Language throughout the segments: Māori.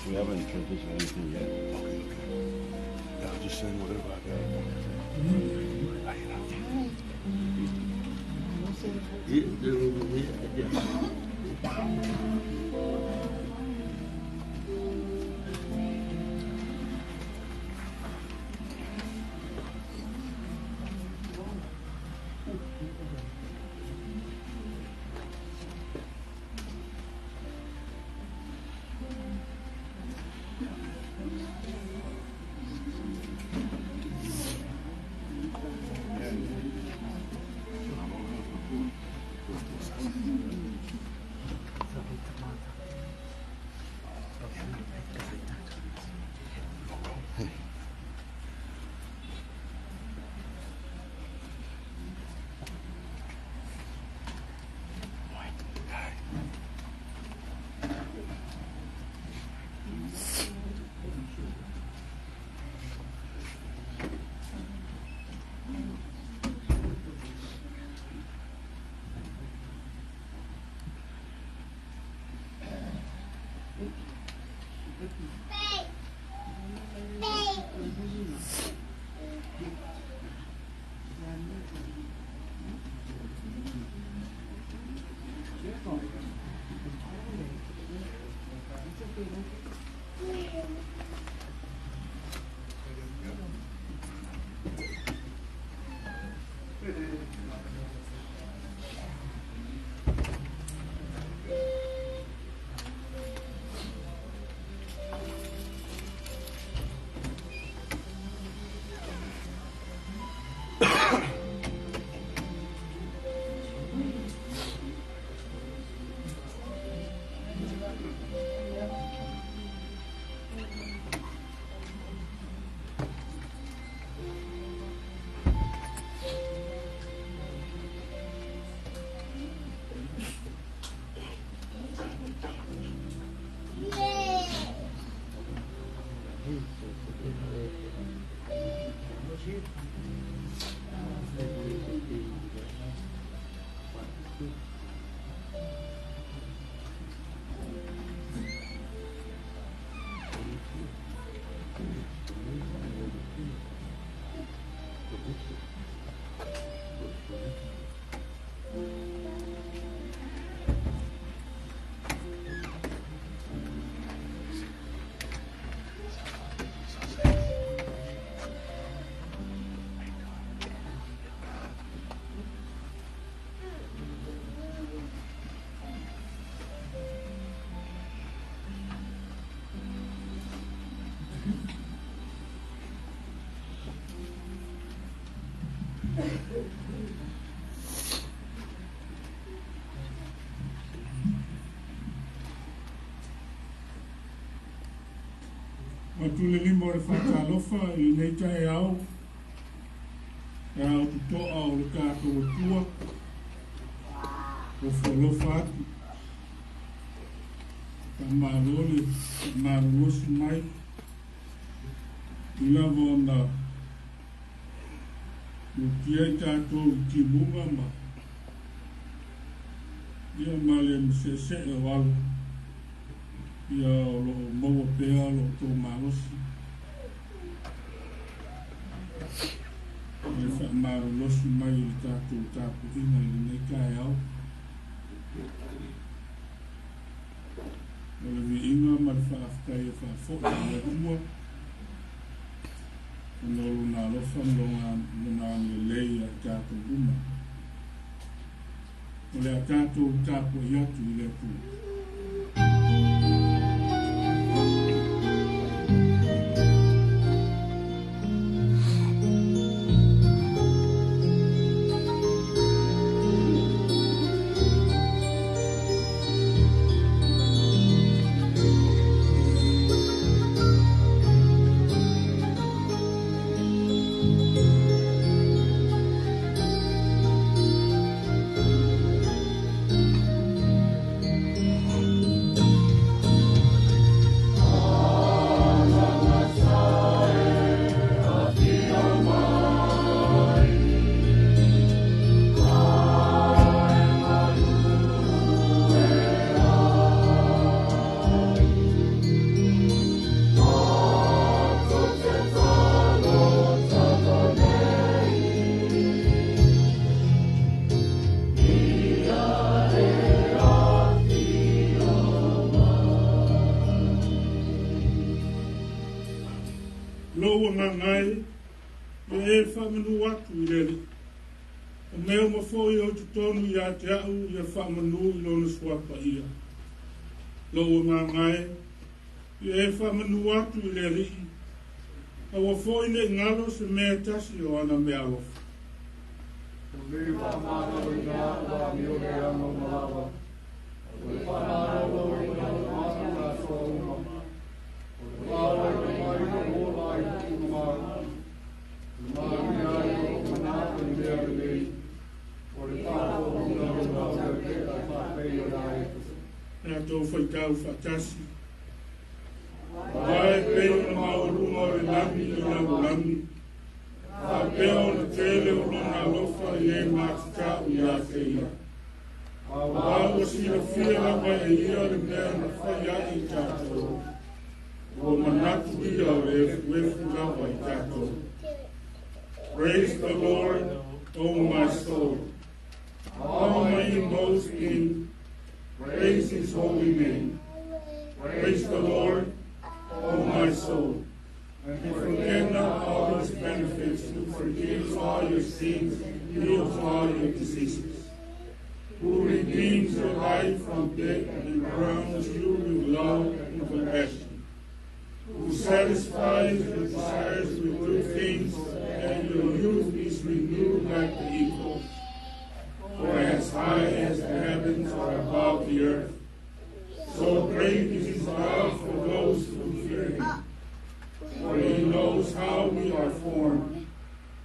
We haven't transitioned anything yet. Okay. Yeah, I'll just send whatever I got. Matulili mo le whakalofa I nei tai au. E au tutoa o le kātou tua. O whalofa atu. Ka marole, marosi mai. I lava ona o kia tātou ki munga ma. Ia male msese e walu. ia o lo maua pea lo tō malosi. Le whaamaro losi mai le tātou tāpu ina le nei kai au. O le vi inga ma le whaaftai e whaafota le umua. O nolo nā lofa mona le lei a tātou uma. O le a tātou tāpu i atu i le pū. Ngai e whamanu atu I lele. O mea mawhoi o te tonu I a te au I a whamanu I lona swapa ia. Loa ngā ngai e whamanu atu I lele. A wawhoi ne ngalo se mea tasi o ana mea lofa. O mea whamano I ngā wa mio re amo malawa. O whamano I ngā mātanga whauma. O whaua I mai o lai I mai. Nā tō whaitau whatasi. Wae peo na maurunga o le lami I nau lami. Wha peo na tele o lona lofa I e mātitau I a te ia. Wā o sira fia lama e ia le mea na whai a I tātou. O manatu ia o le wefu lama I tātou. Praise the Lord, O my soul. All my inmost being, praise His holy name. Praise the Lord, O my soul. And forget not all His benefits, who forgives all your sins, heals all your diseases, who redeems your life from death and crowns you with love and compassion, who satisfies your desires with good things, and your youth is renewed like the eagles. For as high as the heavens are above the earth, so great is His love for those who fear Him. For He knows how we are formed.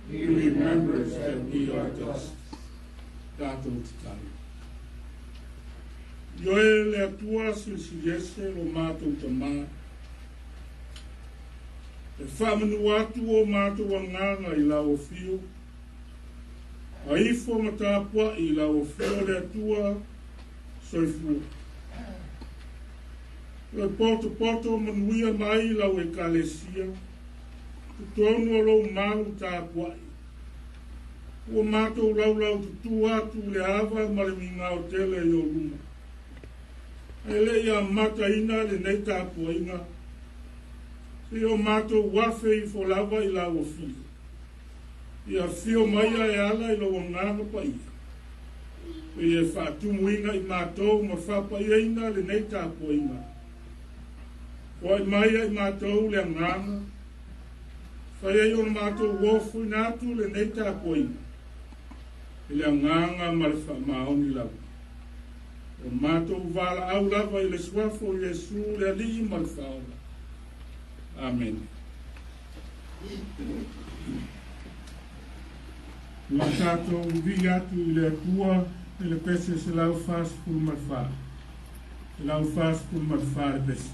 He remembers that we are dust. Tātou te tau. Ioe le atua silsilese lo mātou te mā. E whamanu atu o mātou anganga I lau fio. A ifo matapua I lau fio le atua soifua. Le poto manuia mai lau e kalesia. Tutonu o lau mau tāpua I. Ua mātou lau tutu atu le ava ma le minga o tele I o luma. E le ia mata ina le nei tāpua inga. Se o mātou wafe I fo lava I lau o fio. Ia fio mai e ala I lau nganga pa ia. E whaatumu inga I mātou ma whapa ia inga le nei tāpua inga. Wai mai I mātou le nganga. Whai ai o mātou wofu nātu le nei tāpua inga. Le nganga ma le whamaoni lau. O mātou wala au lava I le swafo Jesu le ali ma le whaola. Amen. La tātou vi atu I le atua e le pese se lau fās pulu marwha. Se lau fās pulu marwha le pese.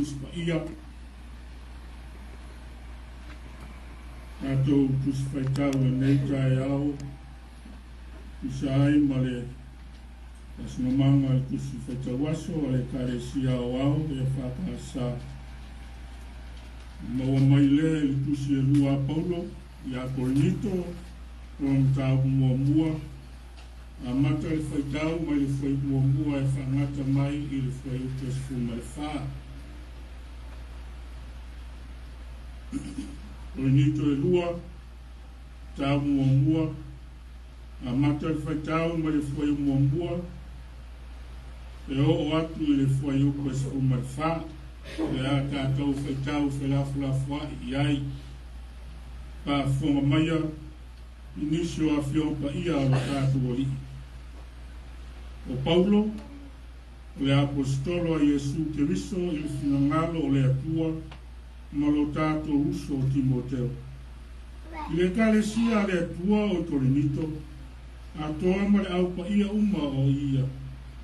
tusi pa ia. Tātou tusi whaitau e nei tae au. Tusi ai ma le Asinamanga le tusi whaitau aso a le kare si au au e whakasa. Maua mai le tusi e lua Paulo i a Korinito o mtau mua a mata le whaitau mai le whai mua e whangata mai i le whai utas fuma le wha. Korinito e lua tau mua a mata le whaitau mai le whai mua e o atu i le whai utas fuma le wha. Le a tātou whaitau whelafulafu i ai. Pa whonga maia, inisio a whiopa ia o tātou o i. O Paulo, o le apostolo a Iesu Keriso i le whinangalo o le atua, ma lo tātou uso o Timoteo. I le kalesia le atua o Korinito, a toa ma le aupa ia uma o ia,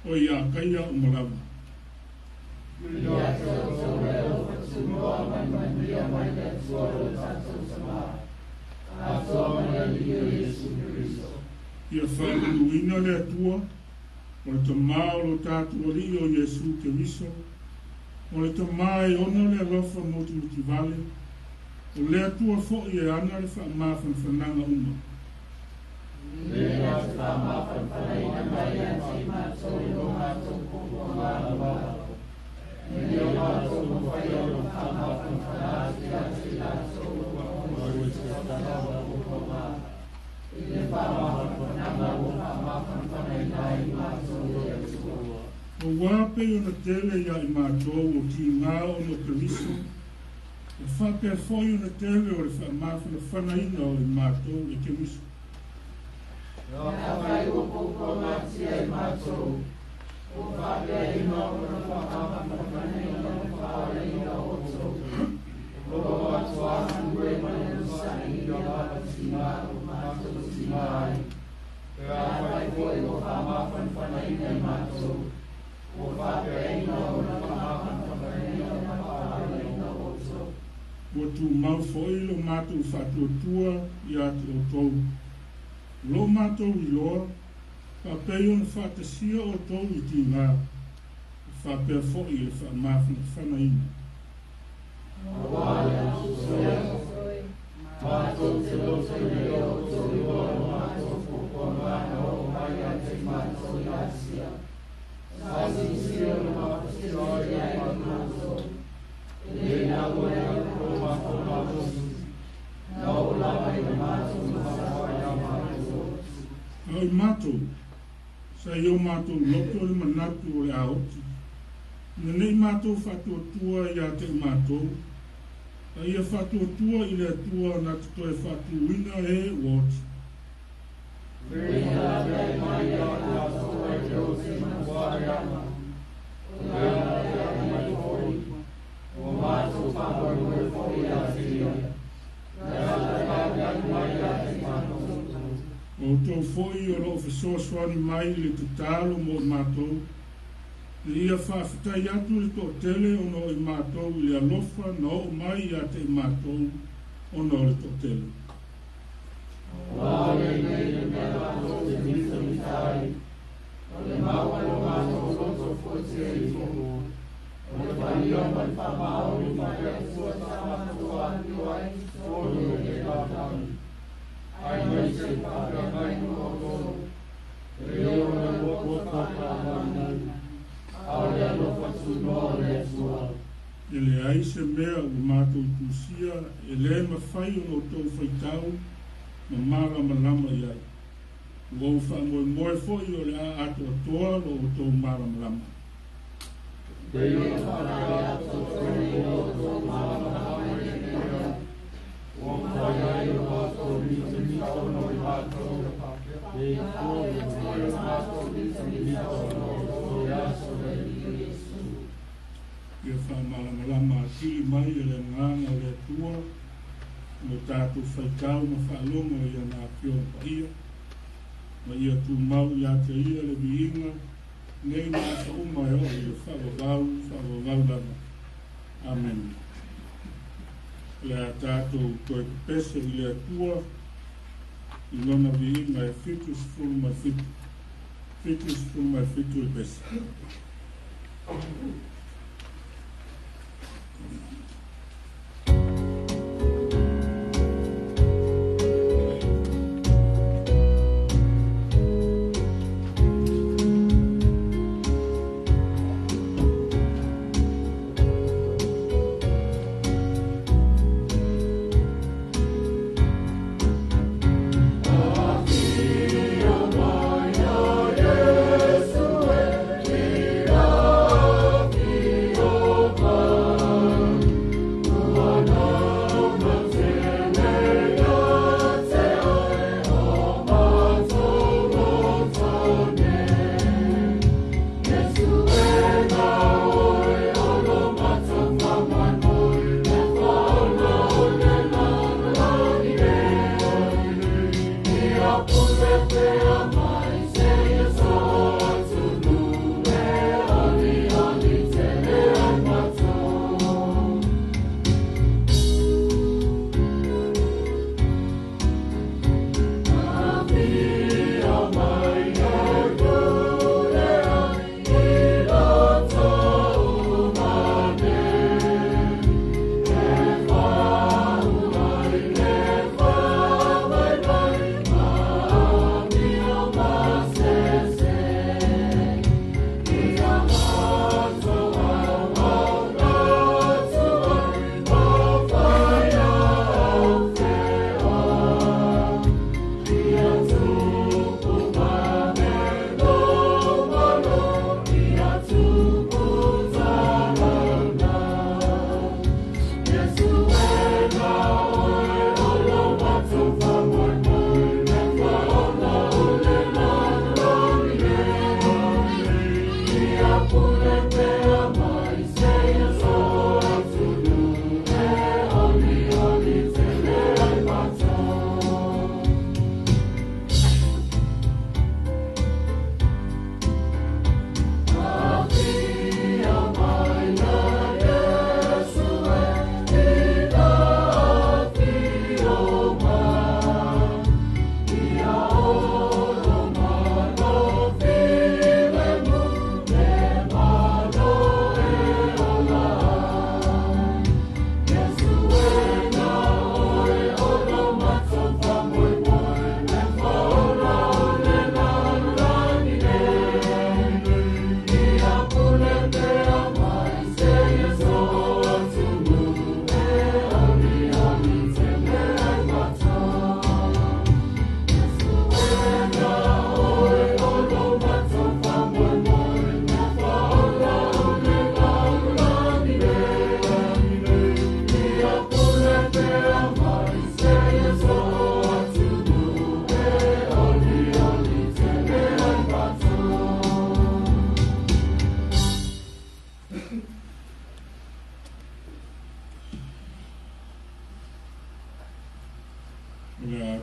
o ia kaia umalawa. Ia whaaluina le atua, o le tamā o lo tātua li o Iesu Keriso, o le tamā e ona le alofa motu vale, o le atua fo'i e ana le whaamawhanwhananga uma. Le whaamawhanwhanaina mai ansi mātou i lo mātou koko mātua. Ni o mātou mo whai o lo whaamawhanwhanati a te tātou o i te whanawa o koma. I le whaamawhanwhananga o whaamawhanwhanaina i mātou i atua. O wape o na tele ia i mātou o ki ngā o no Keriso, o whape foi o na tele o le whaamawhanwhanaina o i mātou i Keriso. Nā whai o koko mātia i mātou, o whape i ngā o na whaamawhanwhanaina o whaarina o tō. O atua ue manusa i a whapatima o mātou tima ai. Nā whai foi o whaamawhanwhanaina i mātou, o whape i ngā o na whaamawhanwhanaina o whaarina o tō. O tu mau foi lo mātou whatuatua i atu o tōu. Lo mātou i loa, whapei o na whatasia o tōu i ti ngā, whapea foi e whaamawhanwhanaina. Wāia soe, mātou te loto i leo tō i loa mātou koko mana o mai a te mātou i Asia. Sasi sio na mapasio i ai mātou, e nā ue a kō mātou mātou, nā o lawa i mātou mātou i mātou. Ai mātou, sa i o mātou loto i manatu o le aoti. Nei mātou whatuatua i a te mātou, a ia whatuatua i le atua na te toi whatuina e woti. Rena rei mai a la soa i te osi mawariama, o rena rei mai hoi, o mātou whaparu e hoi a te ia, rena rei mai a te mātou. O tō foi o lo whesoswani mai le te tālo mo mātou, le ia whawhitai atu le tō tele o no i mātou i le alofa na o mai a te mātou o no le tō tele. Wāle nei le mea mātou te mita mitai, o le maua o mātou loto fwete i tono, o le whaia mai whamao i mai atua tāmatou atu ai, tōno e te kātani. Ai mai se whaka mai o tono, reo na loko whakamani, Aole alofa tunoa le atua. E le ai se mea o mātou tūsia, e le mawhai o no tō whaitau, ma mara malama i ai. Ua u wha moe foi o le a ato atoa o tō mara malama. Dei o whanai ato tōi o tō mara malama i ea. O mwhai ai o mātou mita mita no i mātou. Dei tō o mātou mita mita no i aso. Ia whamalama atili mai e le nganga le atua, mo tātou whaikau ma whaalonga ia nā pio pa ia, ma ia tū mau ia te ia le biinga, nei nā ka uma e o ia whawawau lana. Amen. Le tātou koe pese I le atua, I lona vi inga e fitus fulu mai fitu. Fitus fulu mai fitu e pese.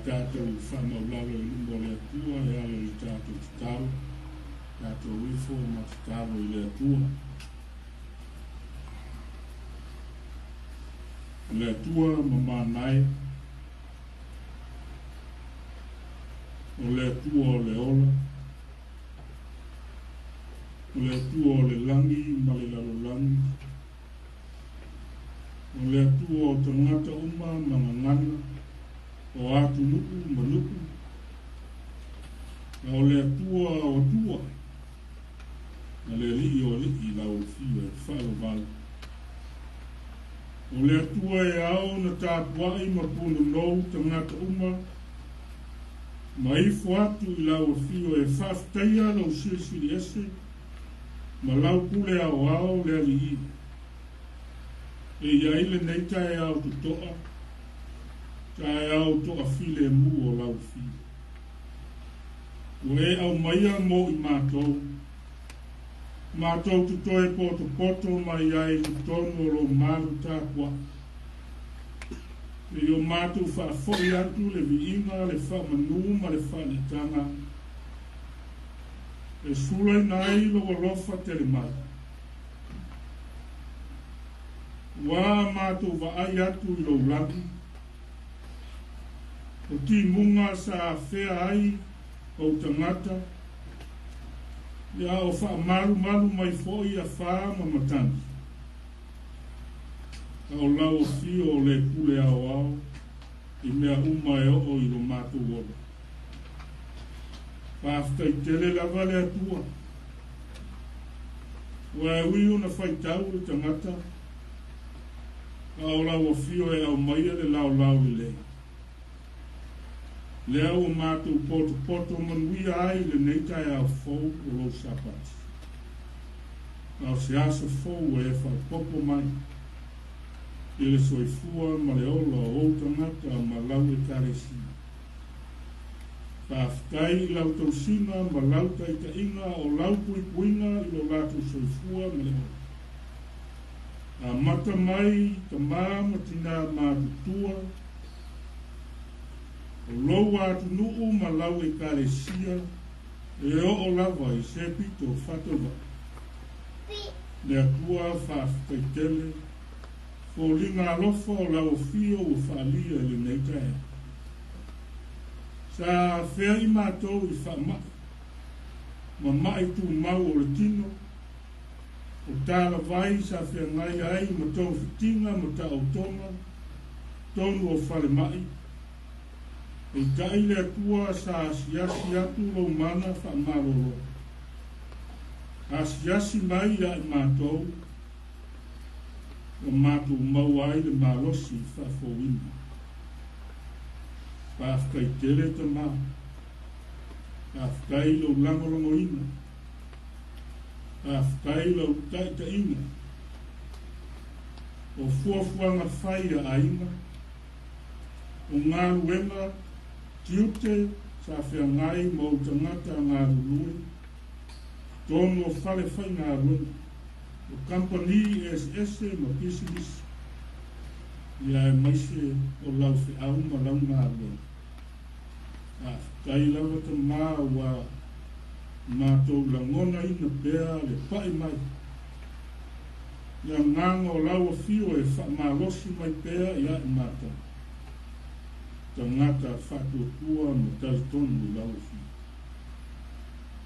Tātou whamaularo I lumbo le atua, e ala I tātou titaro, tātou wifo ma titaro I le atua. Le atua ma mānai, o le atua o le ola, o le atua o le langi ma le lalo langi, o le atua o tangata uma ma ngangana, o atu nuku manuku, na o le atua o tua, na le li o li I lau fio e whalo vale. O le atua e au na tāpuai ma punu nou tangata uma, ma ifo atu I lau fio e whafteia lau siri ese, ma lau kule au le ali I. E iaile neita e au tutoa, Tae au toa file mu o lau fi. O e au maia mo I mātou. Mātou tutoe poto mai ai tono lo maru tākua. E o mātou whaafoi atu le viinga, le whamanuma, le whanitanga. E sulai nai lo alofa tele mai. Wā mātou vaai atu I lau laki. O ti munga sa whea ai o tangata. Ia o wha maru mai fōi a whā ma matangi. O lau o fio o le pule ao I mea uma e o I lo mātou wola. Whāwhita I tele lava le atua. Wa ui una whaitau o tangata. O lau o fio e au maia le lau I le. Le au o mātou poto manui ai le neitai au fōu o lo sapati. Au se asa fōu e whaipopo mai. I le soifua ma le ola o tangata ma lau e karesi. Whāwhitai lau tausina ma lau taitainga o lau puipuina I lo lātou soifua ma le ola. A mata mai ta māma tina mātutua. O lou atu nuu ma lau e karesia. E o lava I se pito whatova. Le atua whāwhitai tele. Ko linga alofa o lau fio o whaalia le neitai. Sa whea I mātou I whaamai. Ma mai tu mau o le tino. O tāla vai sa whea ngai ai ma tau whitinga ma taotaomia. Tonu o whale mai. E tai le atua sa asiasi atu lo mana whaamaroro. Asiasi mai I mātou. O mātou mau ai le mālosi whafowina. Whafkai tele ta mā. Whafkai lo langolongo ina. Whafkai lo taita ina. O fuafuanga whaia aina. O ngā ruenga tiute sa whea ngai mau tangata ngā rurui. Tono o whale whai ngā ruenga. O company SS ma business ia maise o lau whiau ma lau ngā rua. A kai lawa ta mā wa mātou Lagona ina pēa le pai mai. Ia nganga o lau a fio e whamalosi mai pēa ia I mātou. Ta ngata whatuatua ma tautonu I lau a fio.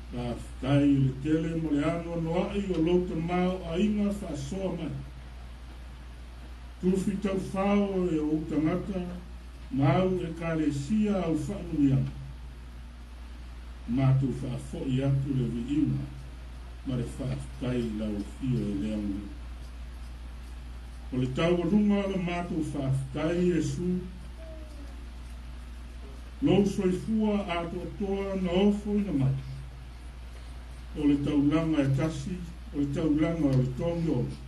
Ka kai le tele mo le ano noai o louta mau a inga whaasoa mai. Tuwhi tau whao e o tangata, mau e karesia au whaanuianga. Mātou whaafoi atu le vi inga, ma le whaafkai lau fio e leangu. O le tau runga le mātou whaafkai e su, lou soifua ato toa na ofo ina mai. O le taulanga e tasi, o le taulanga o le tongi ola.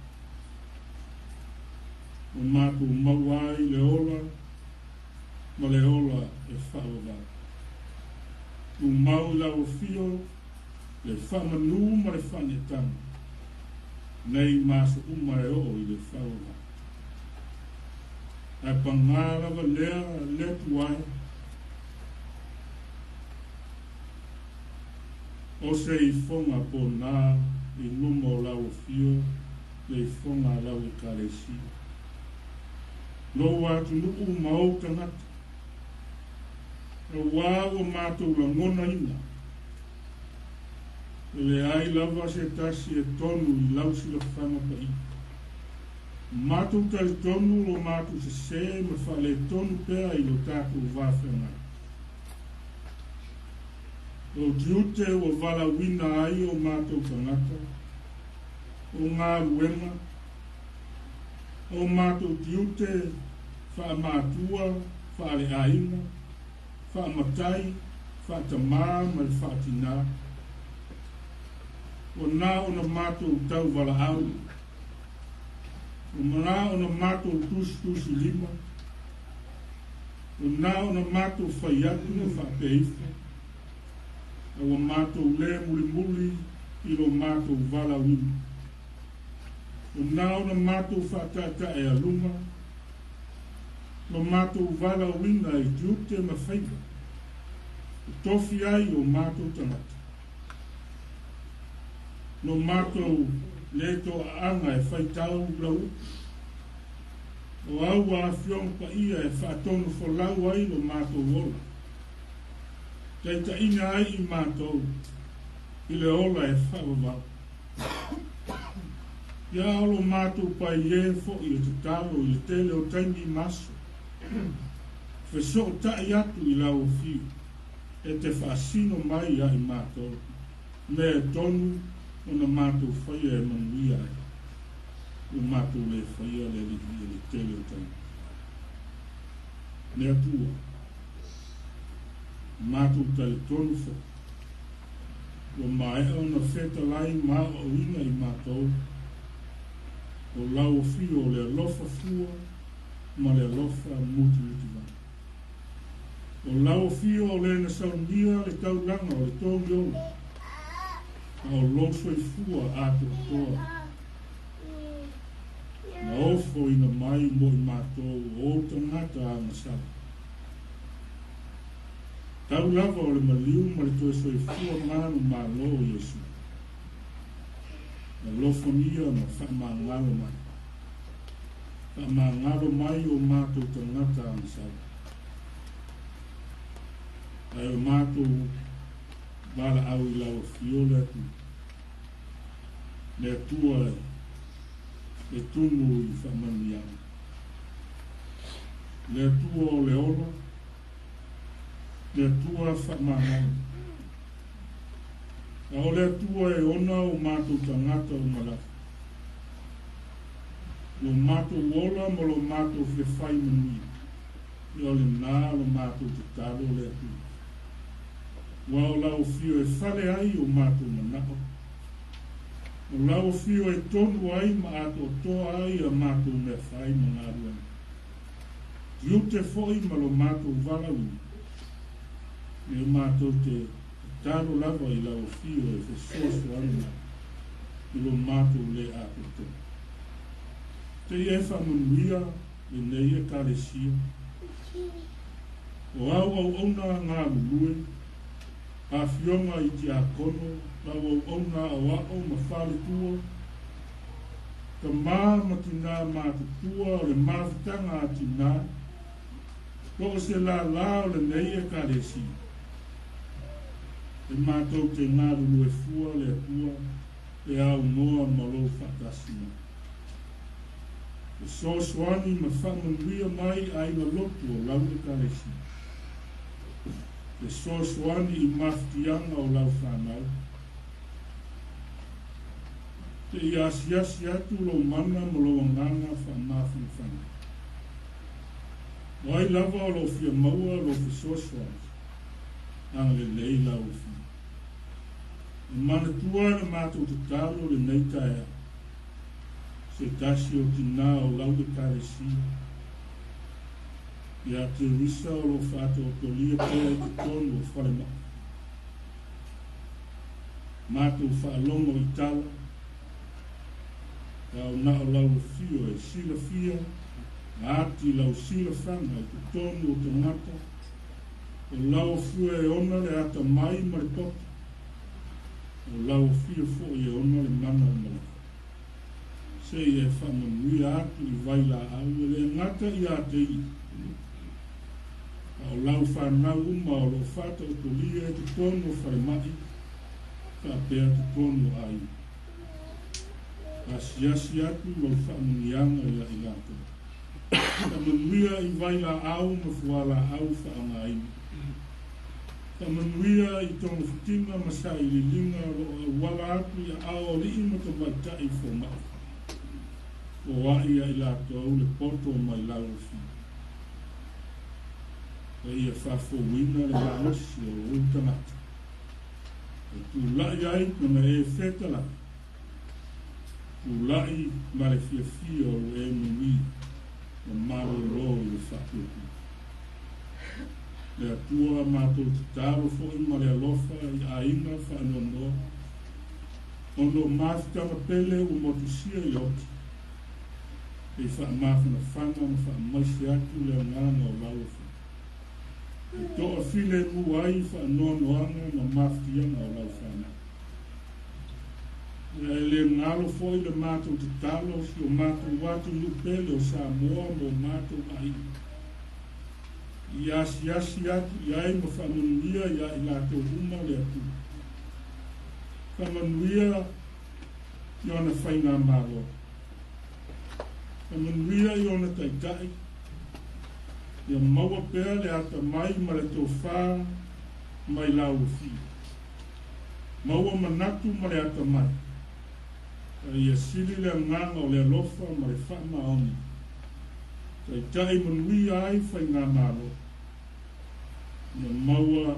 O mātou mauai le ola, ma le ola e whaawawai. O mau lau fio, le whamanu ma le whanetanga. Nei māsa uma e o I le whaawawai. Ai pangarawa lea le tuai, o se I fonga po nā I numo lau fio le I fonga lau I karesi. Lo atu nuu mau tangata. O wā o mātou Lagona ina. Le ai lava se tasi e tonu I lau sila whanga pa I. Mātou tali tonu lo mātou se ma whale tonu pēa I lo tātou wāwhenga. O diute o vala wina ai o mātou tangata. O ngā ruenga. O mātou diute wha mātua, wha le aina, wha matai, wha tamā mai wha tina. O nā o na mātou tau vala au. O nā o na mātou tusi lima. O nā o na mātou whaiatu na wha peifa. O mātou le muli I lo mātou vala wina. O nāo na mātou whātata e alunga. No mātou vala wina I tiute ma whaiva. O tofi ai o mātou tangata. No mātou le to anga e whaitau blau. O au a fiong pa ia e whaatonu wholau ai lo mātou ola. Kei ta inga ai I mātou I le ola e whaawawau. Ia alo mātou pa ie fo I te talo I le tele o taimi maso. Wheso o tai atu I lau fiu. E te whaasino mai ai mātou. Me e tonu o na mātou whaia e manuia ai. O mātou le whaia le tele o taimi. Ne atua. Mātou tale tonu fo. O mai o na wheta lai mā o ina I mātou. O lau fio le alofa fua, ma le alofa muti vana. O lau fio o le na saunia le taulanga o le tongi ola. A o loso I fua ato toa. Na ofo ina mai mo I mātou o tangata a ngasau. Tau lava o le maliu ma le toe so I fua manu ma lo Yesu. Na lofonia ma whamangalo mai. Whamangalo mai o mātou tangata a ngasau. Ai o mātou wala au I lau fiole atu. Le atua e tumu I whamaniana. Le atua o le ola. Le atua whamangalo. A o le atua e ona o mātou tangata o malafu. Lo mātou ola mo lo mātou whewhai manui. I o le nā lo mātou te taro le atua. Wa o lau fio e whale ai o mātou manako. O lau fio e tonu ai ma ato toa ai a mātou me whai mangaruan. Tiu te foi ma lo mātou walau. E mātou te taro lava I lau fio e whesoso ana. I lo mātou le ato toa. Te e whamunuia e nei e kāresia. O au ona ngā lulue. A fionga I te akono, lau au ona au ao ma whale tua. Ka mā tina mātutua o le māwhitanga a tina. Ko se la o le nei e karesi. E mātou te ngāru e fua le atua, e au noa malo whakasina. E sōswani ma whamanuia mai ai na lotu o lau e karesi. E sōswani I maftianga o lau whanau. Te I asiasi atu lo mana mo lo nganga whamafu whana. O ai lava o lo fia maua lo fi sōswani. Ang le lei lau fi. E mana tua na mātou te talo le neitaea. Se tasi o tina o lau de karesia. Ia te risa o lo whātua o tolia pēr te tonu o whare maa. Mātou whaalongo I tala. Kau na o lau fio e sila fia. Ati lau sila whanga I te tonu o te ngata. O lau fio e ona le ata mai maripota. O lau fio fo e ona le mana o mara. Se e whamanui atu I vaila au le ngata I ate I. O lau whanau uma o lo whata o tolia e te tono wharemai, ka pēr te tono ai. Asiasi atu lo whamunianga I a ilato. Ka manuia I vaila au ma fuala au whaangaini. Ka manuia I tono whitinga masa I lilinga o wala atu I ao li ima ka maitai fo mai. O wai a ilato au le poto mai lau fi. E ia whawhowina le maosi o utamata. E tu lai ai kuna e whetala. Tu lai ma le fia o e mui o maro ro I le whapuku. Le atua mātou te taro fo I ma le alofa I aina whaanonoa. Ono māwhitanga pele o motusia I oti. E whaamāwhana whanga na whaamaisi atu le ngana o laufa. E toa file mu ai wha noanoanga ma maftianga o lau whana. Le ngalo foi le mātou te talo, si o mātou watu lupele o Samoa mo mātou ai. Iasi atu, iai ma whamanuia ia i lātou uma le atu. Whamanuia i ona whainga mālo. Whamanuia i ona taitai. Ia maua pēr le ata mai ma le tō whā mai lau whi. Maua manatu ma le ata mai. Ia sili le nganga o le alofa ma le whama oni. Tai manuia ai whainga mālo. Ia maua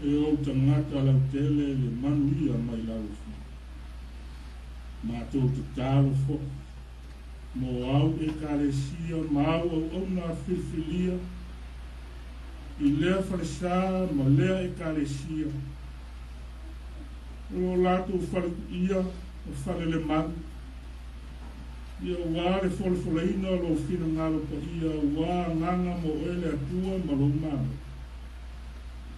e o tangata lau tele le manuia mai lau whi. Mātou te tālo fo. Mo au e kālesia, ma au au nā whiwhilia. I lea whalesā, ma lea e kālesia. O lātou whaleku ia, o whale le maru. Ia wāre whaleina lo whina ngalo pa ia, wā nganga mo ele atua ma lo maru.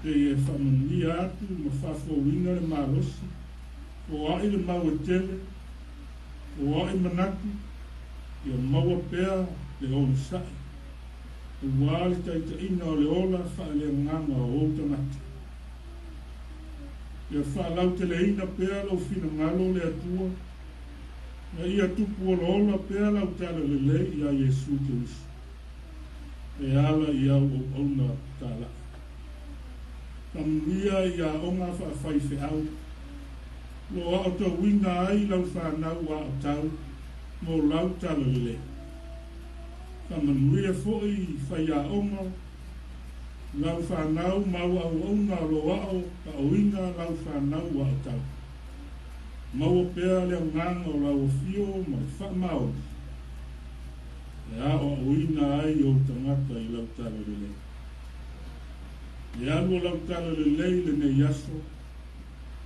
Te e whamanuia atu, ma whawhauina le marosi. O ai le mau e tele, o ai manatu, ia maua pēr le onu sai. E wāle taitaina o le ola whaale nganga o outamati. Ia whaalau te leina pēr lau whina ngalo le atua. Ia ia tupu o lola pēr lau tala le le ia Jesu te usi. E ala ia o ona tala. Kamuia ia onga whawhai au. Lo a o tau winga ai lau whanau a o tau. Mo lau tala le le. Kamanuia foi whai a onga. Lau whanau mau au onga lo ao ka o winga lau whanau a o tau. Mau pēr leo nganga o lau fio ma whamau. E a o winga ai o tangata i lau tala le le. E alu lau tala le le le ne yaso.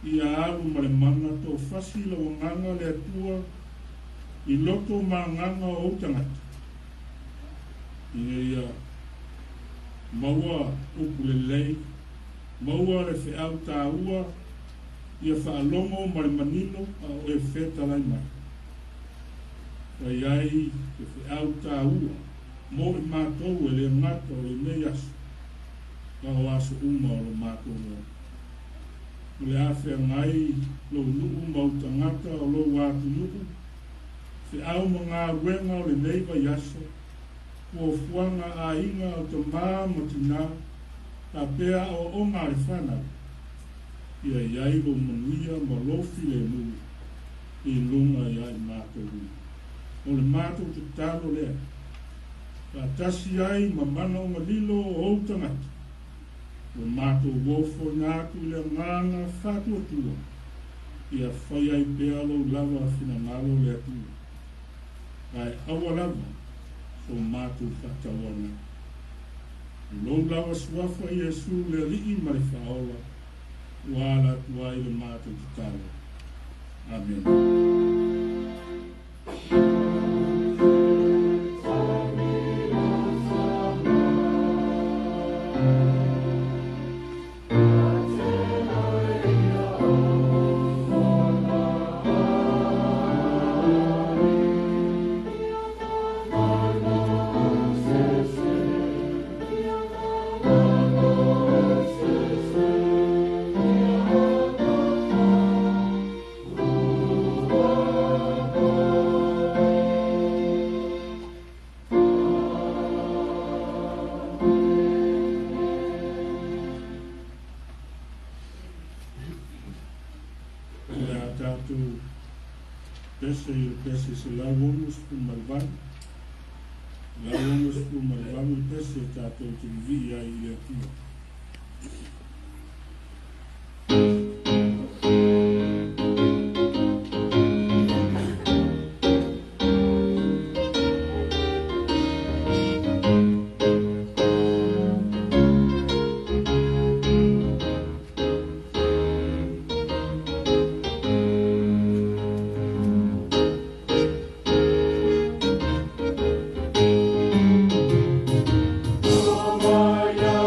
I a alu ma le mana to whasi lau nganga le atua. I loto ma nganga o tangata. I ia maua upu le lei. Maua le whiau tā ua. Ia whaalongo ma le manino a o e wheta lai mai. Kai ai ke whiau tā ua. Mo i mātou e le ngata o le mei asu. Ka o asu uma o le mātou o. O le awhia ngai lo nuu mau tangata o lo wātu nuu. Whiau ma ngā ruenga o le neiva yaso. Kua fuanga a inga o te mā matina. Ta pēa o onga e whanau. Ia iai lo manuia ma lofi le nuu. I lunga iai mātou hui. O le mātou te talo lea. Ka tasi ai ma mana o ngalilo o au tangata. O mātou wofo ngātu le nganga whātua tua. Ia whai ai pēa lo lava whina ngalo le atua. Kai awa lava. So mātou whatawana. Lo lava suafa i Jesu le rii mai whaola. Wala tuai le mātou te talo. Amen. Pese se la vamos por malvado. La vamos por malvado pese tato que vivia aí aqui. Maya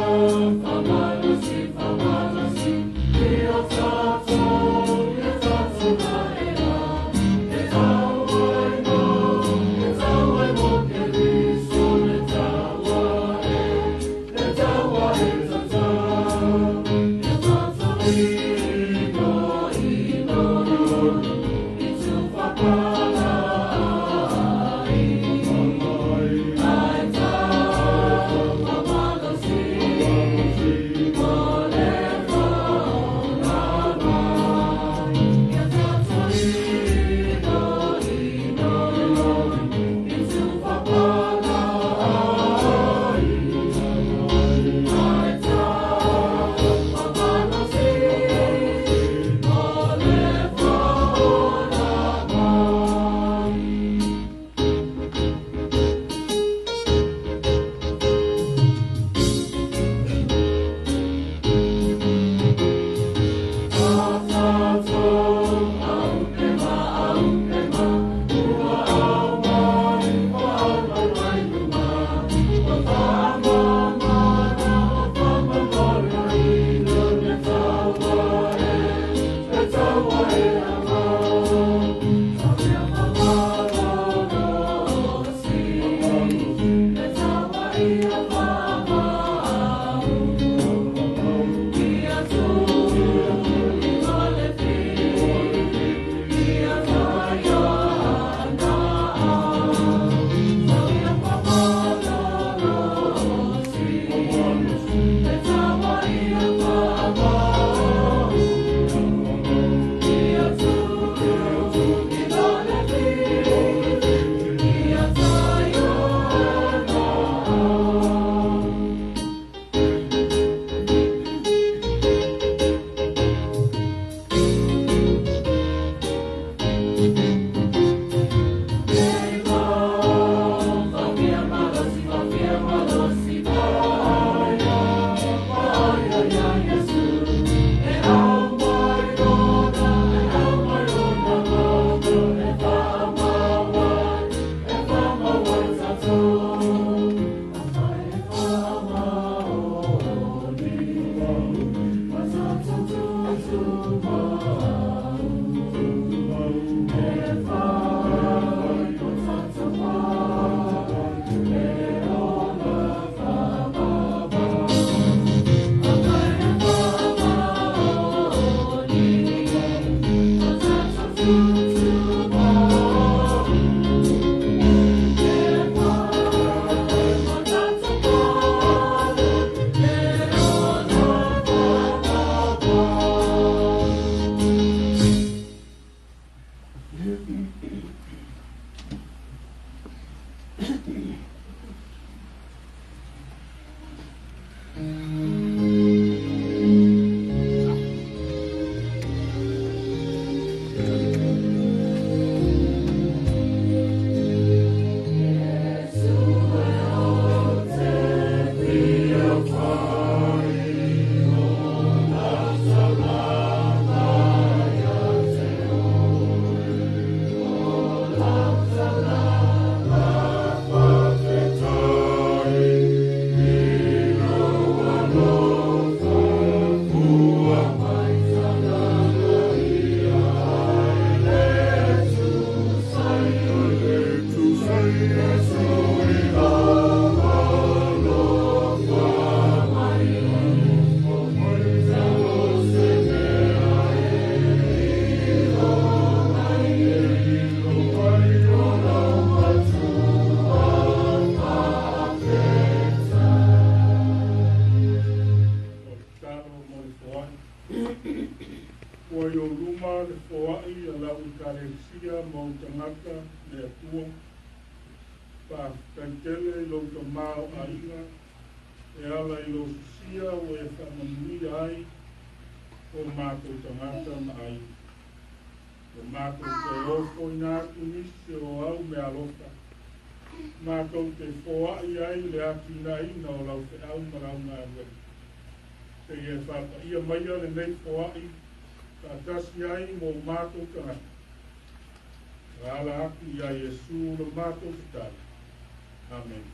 Amen.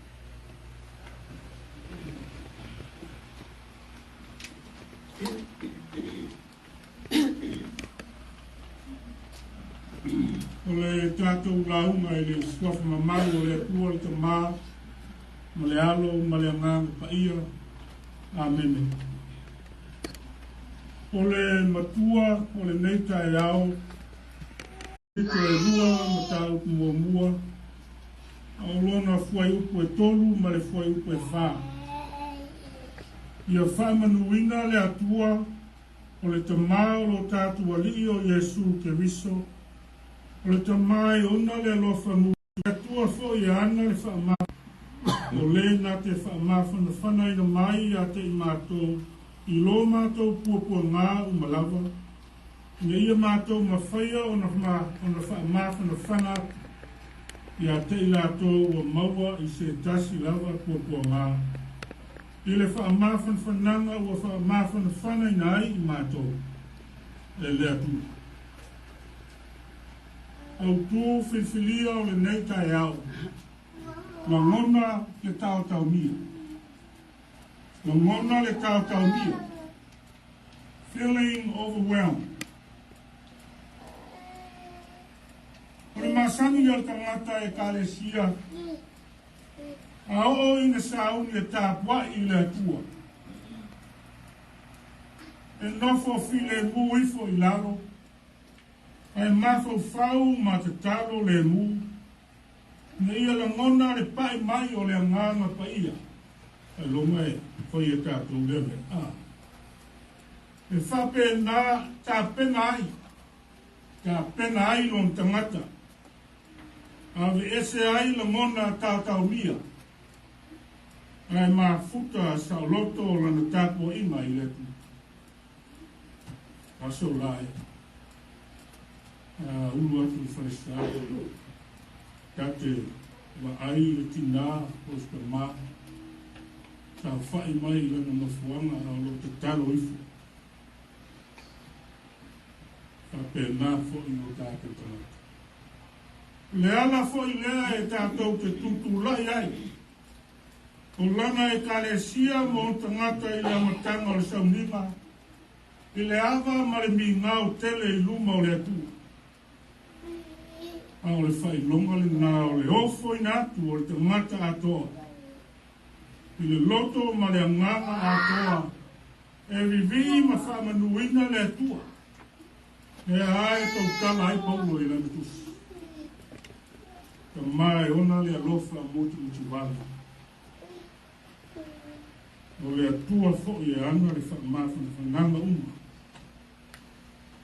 O le tātou launga I le suafa mamaru o le atua le tamā, ma le alo, ma le anganga paia. Amen. O le matua, o le neita e ao, ito e rua, ma tāu mua, o lona fuai upu e tolu, ma le fuai upu e whā. Ia whamanuinga le atua, o le tamā o lo tātua li o Yesu ke riso, o le tamai ona le alofa mu atua fo I ana le whaama o le na te whaama whana I na mai a te I mātou I lo mātou puapua ngā umalawa Ia ia mātou mawhaia o na whaama whana I a te I lātou o maua I se tasi lava puapua ngā I le whaama whananga o whaama whana I nai I mātou e le atu au tū whiwhilia o le neita e au. Ngona le taotaomia. Ngona le taotaomia. Feeling overwhelmed. O le masani o le tangata e kālesia. A o I na sauni e tāpua I le atua. E nofo file muifo I laro. Ai mafo fau ma te talo le mu. Na ia la ngona le pai mai o le anganga paia. E longa e, koi e tātou lewe. E whape nā, tā pena ai. Tā pena ai lon tangata. Ave ese ai la ngona taotaomia. Ai ma futa sa loto o lana tāpo ima I letu. Aso lai. Ulu atu wharesai, tate wa ai le tina o spama, ta whai mai lana mafuanga a lo te talo ifu. Ka pēnā fōi o tātou tanata. Le ala fōi lea e tātou te tutu lai ai. O lana e kalesia mo tangata i le amatanga o le saunima. I le ava ma le mi ngau tele i luma o le atu. A o le whai longa le ngā o le ofo i natu o le tangata atoa. I le loto ma le anganga atoa. E vivi ma whamanuina le atua. E ae tau tala ai paulo i lana tusi. Ka mai ona le alofa motu uti wala. O le atua fo i ana le whamafana whananga uma.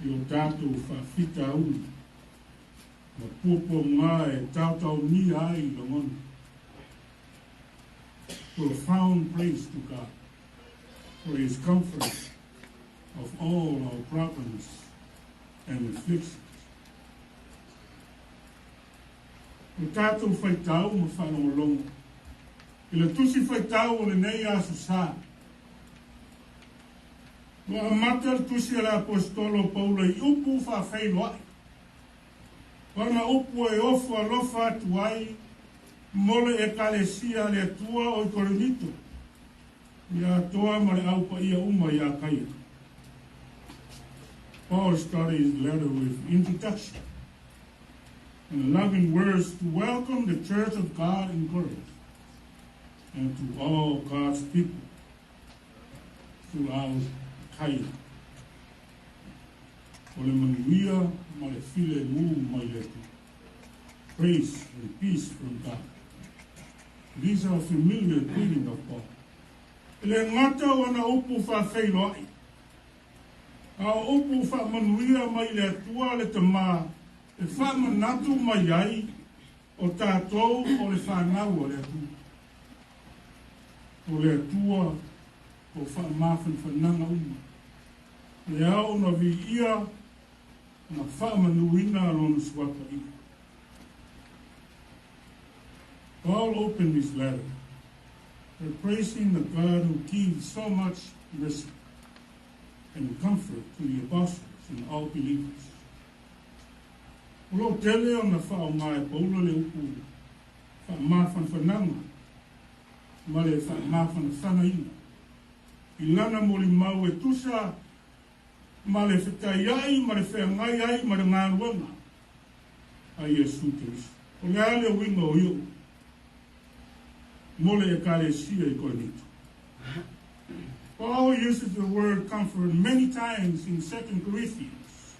I o tātou whawhita una. Ma pupo ngā e taotaomia ai i Lagona. Profound praise to God for his comfort of all our problems and afflictions. O tātou whaitau ma whanongolongo. I le tusi whaitau o le nei asu sā. Wa amata le tusi ala apostolo Paulo i upu whawhailo ai. Warna upu e ofu alofa atu ai mole e kalesia le atua o i Korinito. Ia toa ma le aupa ia uma ia kaia. Paul started his letter with introduction and loving words to welcome the Church of God in Corinth and to all God's people throughout Kaia. O le manuia ma le file mu mai letu. Praise and peace from God. These are familiar greeting of Paul. Le ngata wana upu whawhailo ai. A upu whamanuia mai le atua le tamā. E whamanatu mai ai o tātou o le whanau o le atua. O le atua o whamawhan whananga uma. Le au na vi ia na whamanuina alona suata i. Paul opened his letter by praising the God who gives so much mercy and comfort to the apostles and all believers. Ulo tele o na whao ngai paulo le upu whamawhan whananga ma le whamawhan whanaina. I lana mo li mau e tusa ma le whetai ai ma le whengai ai ma le ngāruanga a Iesu Kristo. O le ale winga o iu. Mole ekalesia I Korinito. Paul uses the word comfort many times in 2 Corinthians,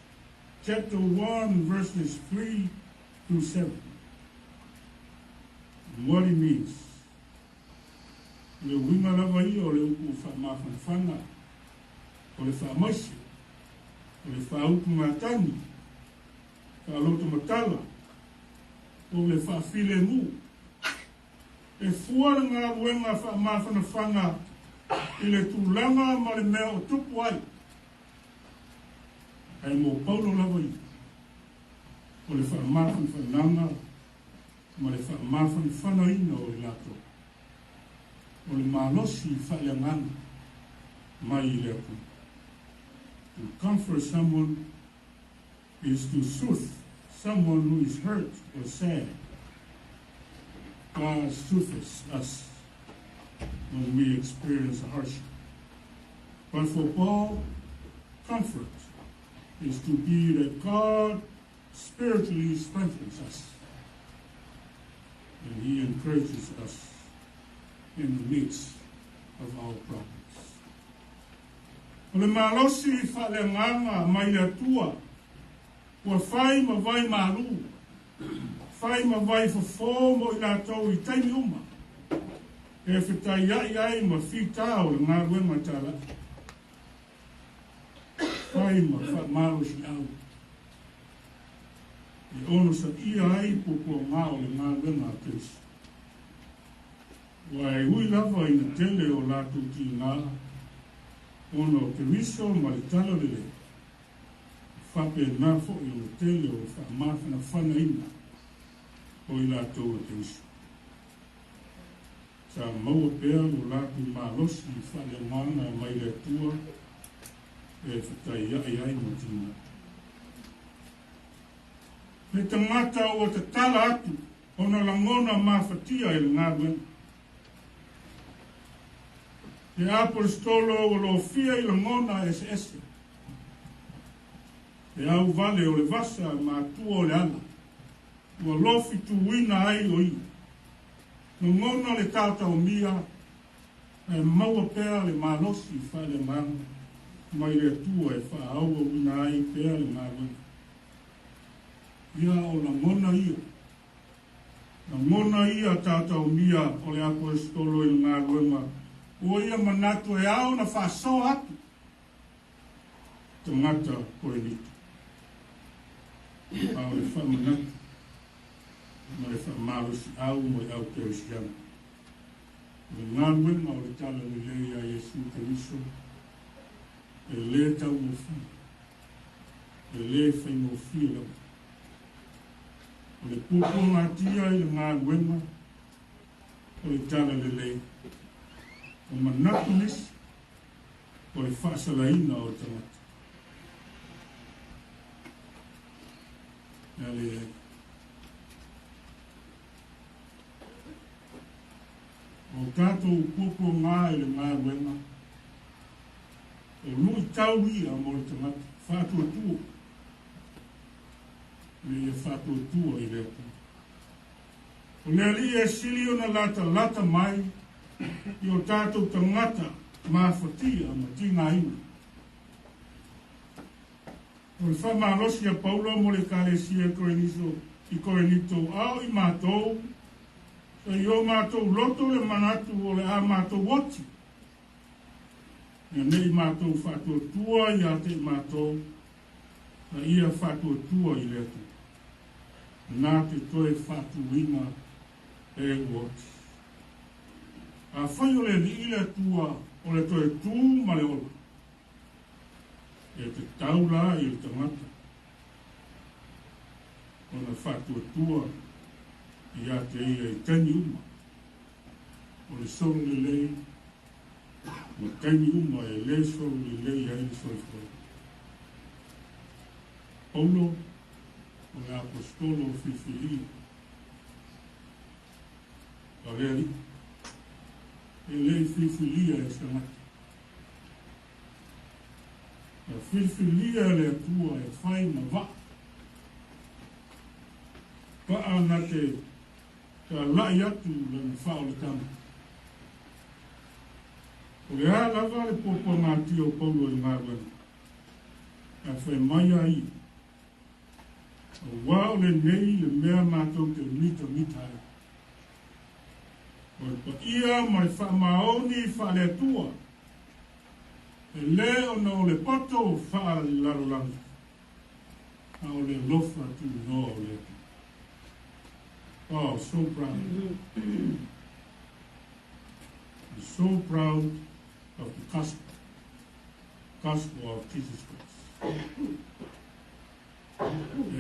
chapter 1, verses 3 through 7. And what it means. Le winga lava I o le upu whamawhanawhanga, o le whamaisi, o le whautu matani, whaloto matala, o le whawhile mu, e fuara ngā ruenga whamawhanawhanga I le tūlanga ma le mea o tupu ai. Ai mō paulo lava I. O le whamawhanawhananga ma le whamawhanawhanaina o le lato. O le malosi whaleanganga mai I le aku. To comfort someone is to soothe someone who is hurt or sad. God soothes us when we experience hardship. But for Paul, comfort is to be that God spiritually strengthens us and he encourages us in the midst of our problems. O le malosi whaleanganga mai le atua, ua whai ma vai maru, whai ma vai fofo mo I lātou I taimi uma, e whetai ai ma whita o le ngā ruenga tala. Whai ma whamalosi au. E ono sa ia ai poko ngā o le ngā ruenga tesi. Wai hui lava I na tele o lātou ki ngā, ono te riso ma le tala lele. Whape nā fo I o tele o whamawhana whanaina o I lātou o te riso. Sa maua pēr o lātou malosi whaleanganga mai le tua e whatai ai mo tina. Me tangata o te tala atu o na langona mawhatia I le ngā wena. Te apostolo o lo fia I Lagona ese. Te au vale o le vasa ma tua o le ala. Ua lofi tu wina ai o I. Lagona le taotaomia e maua pea le malosi fa le manga. Mai le tua e fa aua wina ai pea le manga. Ia o Lagona ia. Lagona ia taotaomia o le apostolo I ngā ruenga. O ia manatu e au na whaso atu. Te ngata koe nito. Au e wha manatu. Ma e wha marosi au mo e au te oisiana. Le ngā ruenga o le tala le lea Yesu Keriso. E le tau mo fi. E le whai mo fi lau. O le pupo ngatia I le ngā ruenga. O le tala le lea. O manatu nisi, o le whaasalaina o tangata. Ia le o tātou pupo ngā I le ngā ruenga. O nui tau ia mo le tangata, whātua tua. Le whātua tua I le atu. O le ali e sili o na lata mai, I o tātou tangata mawhatia ma tina ina. O le whamalosi a Paulo mo le kālesia I Korinito au I mātou. So I o mātou loto le manatu o le a mātou woti. Ia nei mātou whatua tua I a te mātou. Na ia whatua tua I le atu. Nā te toe whatuina e woti. A whai o le liile tua o le toe tū ma le ola. E te taula I le tangata. O na whatua tua I a te ia I tani uma. O le soro le lei. Ma tani uma e le soro le lei ai le soro. Paulo o le apostolo Fifili. O le ali. E lei filfilia e samaki. A filfilia le atua e whai ma wa. Paa na te lai atu le na whao le tama. O le a lava le popo ngā tio Paulo I ngā wena. A whai mai ai. O wā o le nei le mea mātou te mita ai. O pa ia mai whamaoni whaletua. E le ona o le pato whaalarolangi. A o le lofa tu no o le. Oh, so proud. I'm so proud of the gospel of Jesus Christ.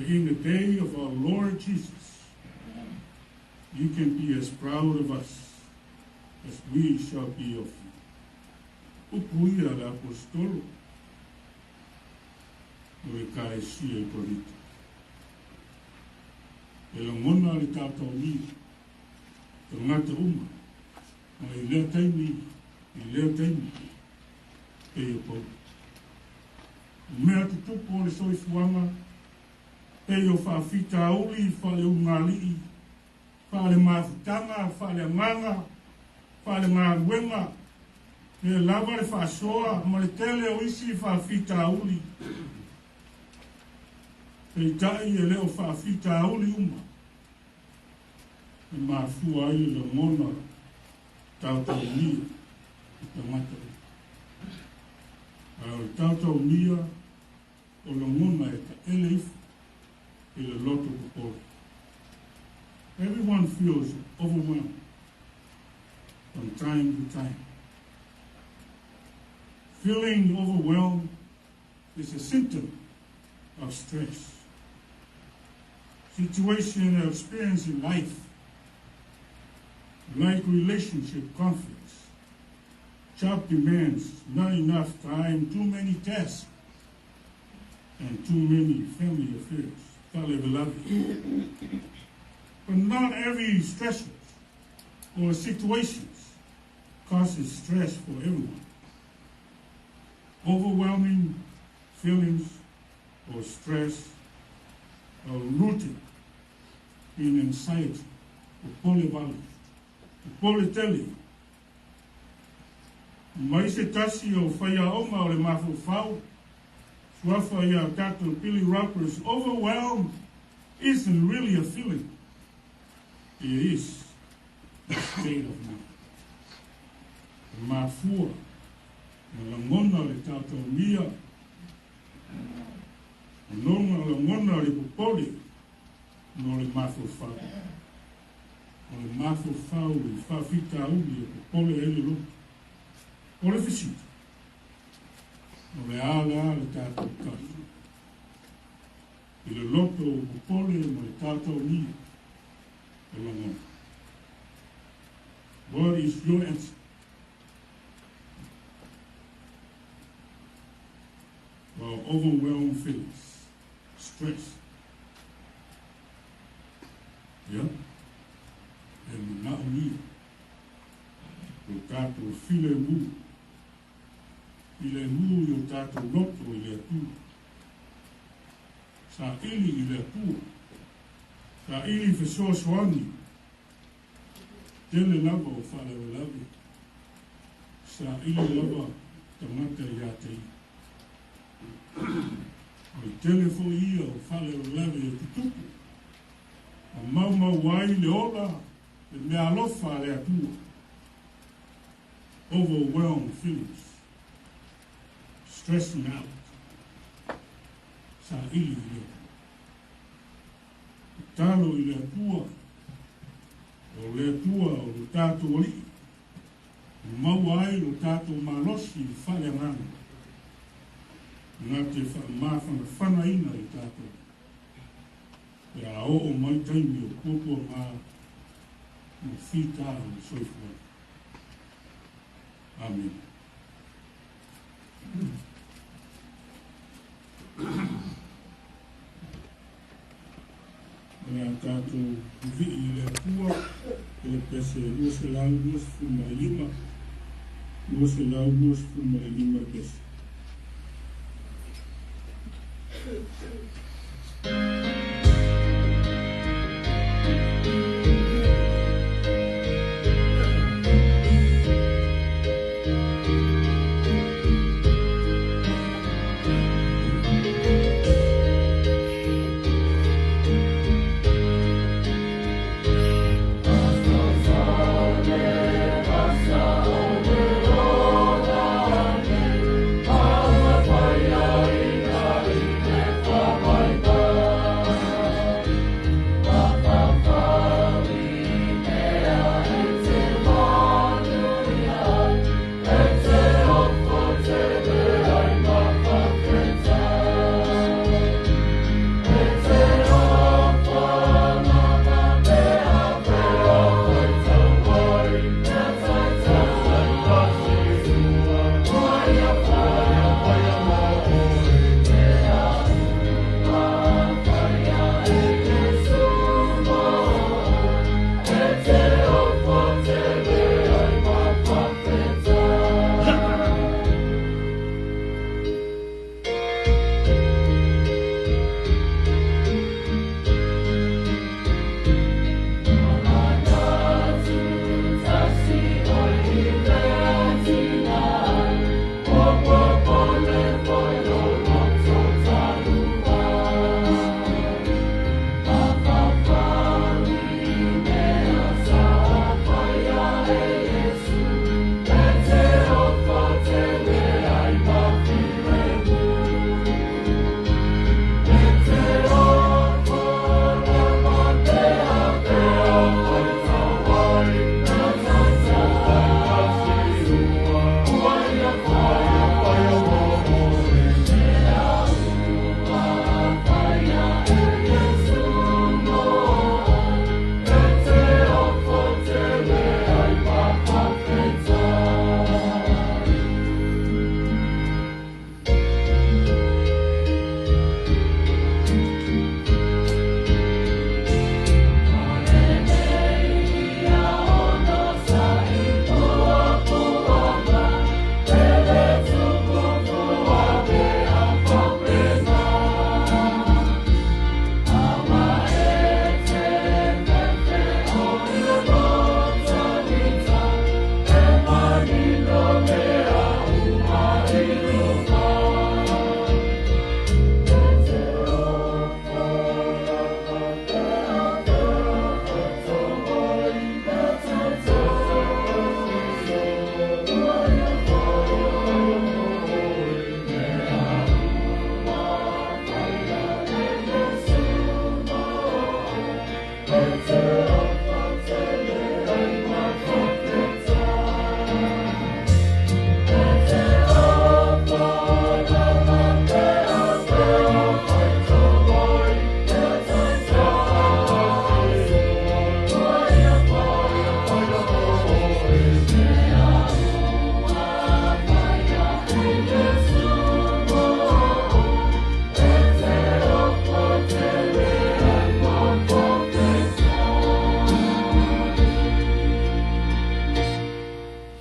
In the day of our Lord Jesus, you can be as proud of us as we shall be of you. Upuia le apostolo. O e kāresia I Korinto. E Lagona le taotaomia. Te ngata uma. Ma I lea taimi. E I Paulo. Mea te tupo o le soifuanga. E I o whaafita auli. Whale ungalii. Whale mafutanga. Whale nganga. Whale ngā ruenga. E lava le whaasoa. Ma le tele o isi whaafita auli. E tai e leo whaafita auli uma. E mafua ai le Lagona taotaomia. I tangata. O taotaomia o Lagona e ka ele ifu. I le loto popolo. Everyone feels overwhelmed from time to time. Feeling overwhelmed is a symptom of stress. Situation or experience in life, like relationship conflicts, job demands, not enough time, too many tasks, and too many family affairs. But not every stressor or situations causes stress for everyone. Overwhelming feelings or stress are rooted in anxiety, polytele. Mai se tasi o whaia oma o le mawhau, swafa ia tato pili rappers, overwhelmed isn't really a feeling. It is a state of mind. Mafua, Lagona le taotaomia, Lagona le popole, no le mawhau. O le mawhau i whawhita uli e popole ele lo. O le fisita. O le ala le tatou kasi. I le loto o popole mo le taotaomia. O Lagona. What is your answer? Well, overwhelmed feelings, stress. Yeah? And not me. O tato file mu. Ile mu yo tato loto ile tu. Sa ili ile tu. Sa ili fesoa soani. Tele lava o fale o lavi. Sa ili lava tamata ya tei. O telefo ia o fale o lavi e tutupu. A mau wai le ola, le mea alofa le atua. Overwhelmed feelings. Stressing out. Sa ili le. Talo i le atua. O le atua o le tato oli. Mau ai o tato malosi fale rana. Nā te mawhana ina i tātou. E a o mai taimi o kōpua mā o whita o soifua. Amen. E a tātou vi i le pua, e le pese lua se lau lua se fuma i lima, lua se lau lua se fuma i lima pese.